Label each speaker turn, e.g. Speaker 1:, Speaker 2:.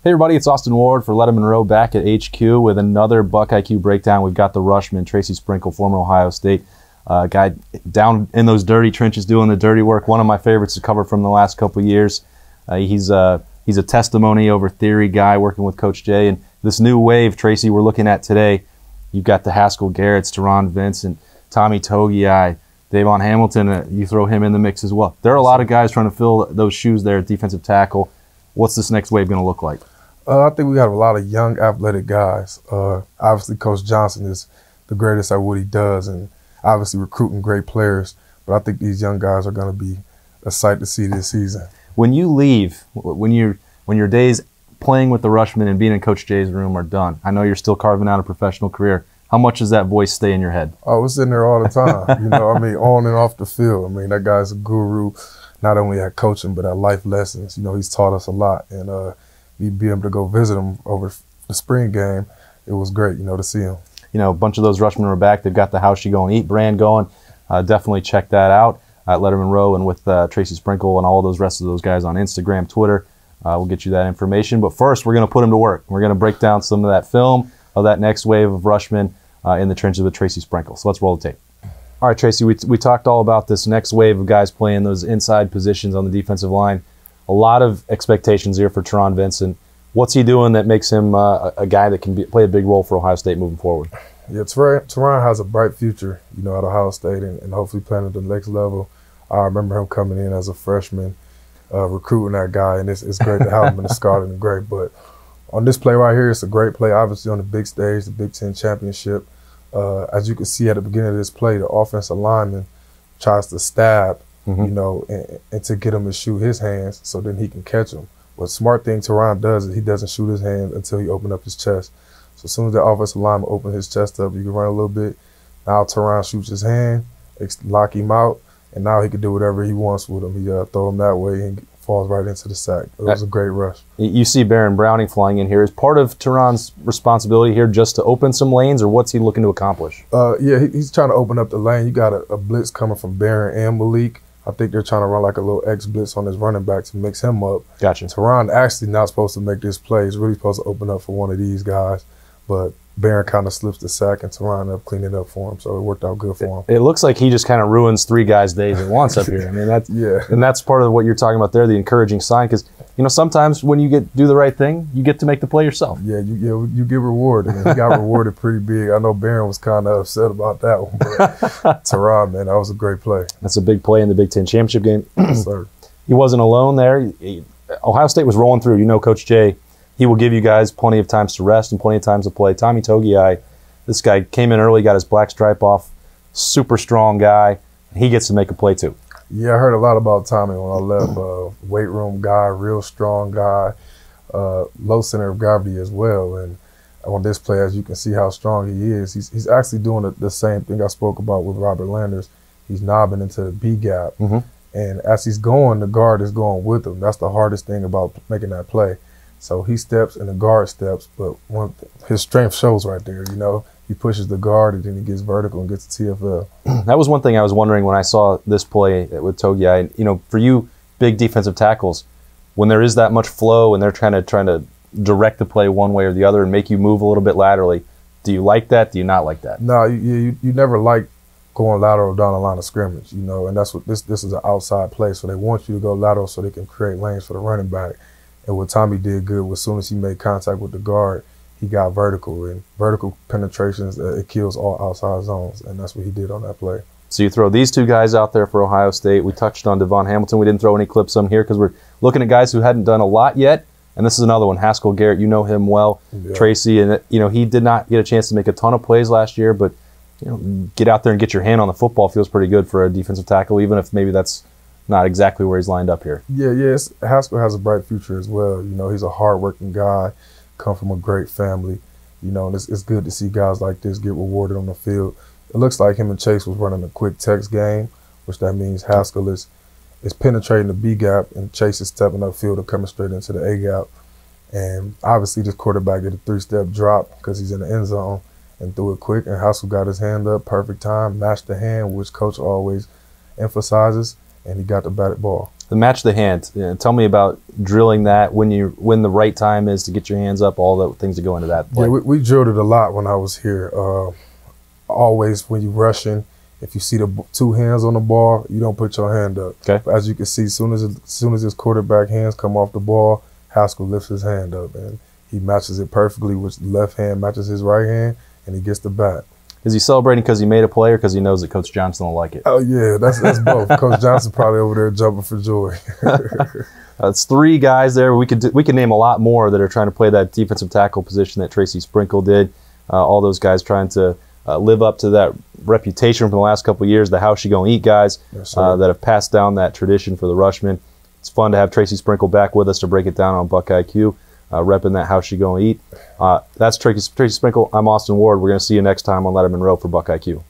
Speaker 1: Hey everybody, it's Austin Ward for Lettermen Row back at HQ with another BuckIQ breakdown. We've got the Rushmen, Tracy Sprinkle, former Ohio State guy down in those dirty trenches doing the dirty work. One of my favorites to cover from the last couple of years. He's a testimony over theory guy working with Coach Jay. And this new wave, Tracy, we're looking at today, you've got the Haskell Garretts, Taron Vincent, Tommy Togiai, Davon Hamilton. You throw him in the mix as well. There are a lot of guys trying to fill those shoes there at defensive tackle. What's this next wave going to look like?
Speaker 2: I think we have a lot of young, athletic guys. Obviously, Coach Johnson is the greatest at what he does, and obviously recruiting great players. But I think these young guys are going to be a sight to see this season.
Speaker 1: When you leave, when your days playing with the Rushmen and being in Coach Jay's room are done, I know you're still carving out a professional career. How much does that voice stay in your head?
Speaker 2: Oh, it's in there all the time. You know, I mean, on and off the field. I mean, that guy's a guru, not only at coaching but at life lessons. You know, he's taught us a lot, and you'd be able to go visit him over the spring game. It was great, you know, to see him. You
Speaker 1: know, a bunch of those Rushmen are back. They've got the House You Go and Eat brand going. Definitely check that out at Lettermen Row and with Tracy Sprinkle and all those rest of those guys on Instagram, Twitter. We'll get you that information. But first, we're going to put them to work. We're going to break down some of that film of that next wave of Rushmen in the trenches with Tracy Sprinkle. So let's roll the tape. All right, Tracy, we talked all about this next wave of guys playing those inside positions on the defensive line. A lot of expectations here for Taron Vincent. What's he doing that makes him a guy that can play a big role for Ohio State moving forward?
Speaker 2: Yeah, Taron has a bright future, you know, at Ohio State and hopefully playing at the next level. I remember him coming in as a freshman, recruiting that guy, and it's great to have him in the Scarlet and Gray. But on this play right here, it's a great play, obviously on the big stage, the Big Ten Championship. As you can see at the beginning of this play, the offensive lineman tries to stab, you know, and to get him to shoot his hands so then he can catch him. But smart thing Taron does is he doesn't shoot his hands until he opens up his chest. So as soon as the offensive lineman opens his chest up, you can run a little bit. Now Taron shoots his hand, lock him out, and now he can do whatever he wants with him. He throw him that way and falls right into the sack. It was a great rush.
Speaker 1: You see Baron Browning flying in here. Is part of Taron's responsibility here just to open some lanes, or what's he looking to accomplish?
Speaker 2: Yeah, he's trying to open up the lane. You got a blitz coming from Baron and Malik. I think they're trying to run like a little X blitz on his running back to mix him up.
Speaker 1: Gotcha.
Speaker 2: Taron actually not supposed to make this play. He's really supposed to open up for one of these guys. But Baron kind of slips the sack and Taron up cleaning it up for him. So it worked out good for him.
Speaker 1: It looks like he just kind of ruins three guys' days at once up here. I mean, that's,
Speaker 2: yeah.
Speaker 1: And that's part of what you're talking about there, the encouraging sign. Because, you know, sometimes when you do the right thing, you get to make the play yourself.
Speaker 2: Yeah, you get rewarded. And he got rewarded pretty big. I know Baron was kind of upset about that one. But Taron, man, that was a great play.
Speaker 1: That's a big play in the Big Ten Championship game.
Speaker 2: Yes, sir.
Speaker 1: He wasn't alone there. Ohio State was rolling through. You know, Coach Jay, he will give you guys plenty of times to rest and plenty of times to play. Tommy Togiai, this guy came in early, got his black stripe off, super strong guy. He gets to make a play too.
Speaker 2: Yeah, I heard a lot about Tommy when I left. Weight room guy, real strong guy, low center of gravity as well. And on this play, as you can see how strong he is, he's actually doing the same thing I spoke about with Robert Landers. He's knobbing into the B gap. And as he's going, the guard is going with him. That's the hardest thing about making that play. So he steps and the guard steps, but his strength shows right there, you know. He pushes the guard and then he gets vertical and gets the TFL.
Speaker 1: That was one thing I was wondering when I saw this play with Togiai. You know, for you big defensive tackles, when there is that much flow and they're trying to direct the play one way or the other and make you move a little bit laterally, do you like that? Do you not like that?
Speaker 2: No, you never like going lateral down the line of scrimmage, you know, and that's what this is an outside play. So they want you to go lateral so they can create lanes for the running back. And what Tommy did good was as soon as he made contact with the guard, he got vertical. And vertical penetrations, it kills all outside zones. And that's what he did on that play.
Speaker 1: So you throw these two guys out there for Ohio State. We touched on Davon Hamilton. We didn't throw any clips on here because we're looking at guys who hadn't done a lot yet. And this is another one, Haskell Garrett. You know him well, yeah. Tracy. And, you know, he did not get a chance to make a ton of plays last year. But, you know, get out there and get your hand on the football feels pretty good for a defensive tackle, even if maybe that's not exactly where he's lined up here.
Speaker 2: Yeah. Haskell has a bright future as well. You know, he's a hard-working guy, come from a great family. You know, and it's good to see guys like this get rewarded on the field. It looks like him and Chase was running a quick text game, which that means Haskell is penetrating the B gap and Chase is stepping upfield and coming straight into the A gap. And obviously this quarterback did a 3-step drop because he's in the end zone and threw it quick. And Haskell got his hand up, perfect time, matched the hand, which coach always emphasizes, and he got the batted ball.
Speaker 1: The match the hand. Tell me about drilling that, when the right time is to get your hands up, all the things that go into that play.
Speaker 2: Yeah, we drilled it a lot when I was here. Always when you're rushing, if you see the two hands on the ball, you don't put your hand up.
Speaker 1: Okay.
Speaker 2: But as you can see, as soon as his quarterback hands come off the ball, Haskell lifts his hand up and he matches it perfectly with the left hand, matches his right hand, and he gets the bat.
Speaker 1: Is he celebrating because he made a play or because he knows that Coach Johnson will like it?
Speaker 2: Oh yeah, that's both. Coach Johnson probably over there jumping for joy.
Speaker 1: It's three guys there. We could name a lot more that are trying to play that defensive tackle position that Tracy Sprinkle did. All those guys trying to live up to that reputation from the last couple of years, the How She Gonna Eat guys,
Speaker 2: Yes,
Speaker 1: that have passed down that tradition for the Rushmen. It's fun to have Tracy Sprinkle back with us to break it down on BuckIQ, repping that How She Gonna Eat. That's Tracy Sprinkle. I'm Austin Ward. We're going to see you next time on Lettermen Row for BuckIQ.